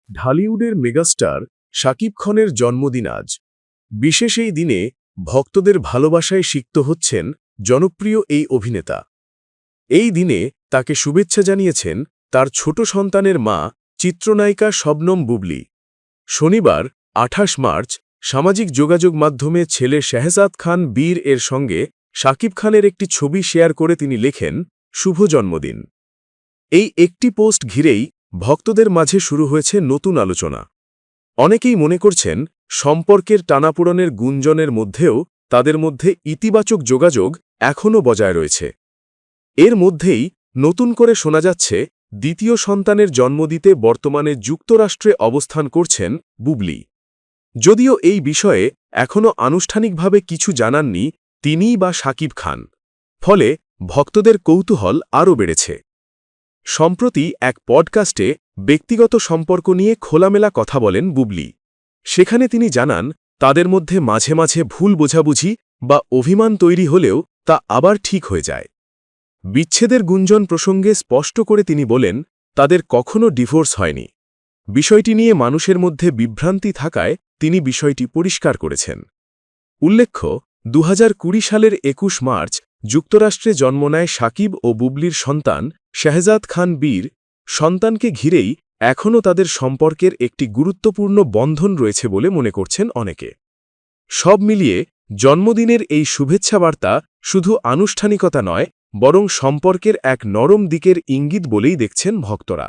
ঢালিউডের megastar Shakib খানের জন্মদিন আজ। বিশেষ এই দিনে ভক্তদের ভালোবাসায় সিক্ত হচ্ছেন জনপ্রিয় এই অভিনেতা। এই দিনে তাকে শুভেচ্ছা জানিয়েছেন তার ছোট সন্তানের মা চিত্রনায়িকা শবনম বুবলী। শনিবার ২৮ মার্চ সামাজিক যোগাযোগ মাধ্যমে ছেলে শেহজাদ খান বীর এর সঙ্গে শাকিব খানের একটি ছবি শেয়ার করে তিনি লেখেন, শুভ জন্মদিন। এই একটি পোস্ট ঘিরেই ভক্তদের মাঝে শুরু হয়েছে নতুন আলোচনা। অনেকেই মনে করছেন সম্পর্কের টানাপোড়েনের গুঞ্জনের মধ্যেও তাদের মধ্যে ইতিবাচক যোগাযোগ এখনও বজায় রয়েছে। এর মধ্যেই নতুন করে শোনা যাচ্ছে দ্বিতীয় সন্তানের জন্ম দিতে বর্তমানে যুক্তরাষ্ট্রে অবস্থান করছেন বুবলী। যদিও এই বিষয়ে এখনও আনুষ্ঠানিকভাবে কিছু জানাননি তিনিই বা শাকিব খান, ফলে ভক্তদের কৌতূহল আরও বেড়েছে। সম্প্রতি এক পডকাস্টে ব্যক্তিগত সম্পর্ক নিয়ে খোলামেলা কথা বলেন বুবলী। সেখানে তিনি জানান, তাদের মধ্যে মাঝে মাঝে ভুল বোঝাবুঝি বা অভিমান তৈরি হলেও তা আবার ঠিক হয়ে যায়। বিচ্ছেদের গুঞ্জন প্রসঙ্গে স্পষ্ট করে তিনি বলেন, তাদের কখনো ডিভোর্স হয়নি। বিষয়টি নিয়ে মানুষের মধ্যে বিভ্রান্তি থাকায় তিনি বিষয়টি পরিষ্কার করেছেন। উল্লেখ্য, ২০২০ সালের ২১ মার্চ যুক্তরাষ্ট্রে জন্ম নেয় শাকিব ও বুবলীর সন্তান শেহজাদ খান বীর। সন্তানকে ঘিরেই এখনও তাদের সম্পর্কের একটি গুরুত্বপূর্ণ বন্ধন রয়েছে বলে মনে করছেন অনেকে। সব মিলিয়ে জন্মদিনের এই শুভেচ্ছা বার্তা শুধু আনুষ্ঠানিকতা নয়, বরং সম্পর্কের এক নরম দিকের ইঙ্গিত বলেই দেখছেন ভক্তরা।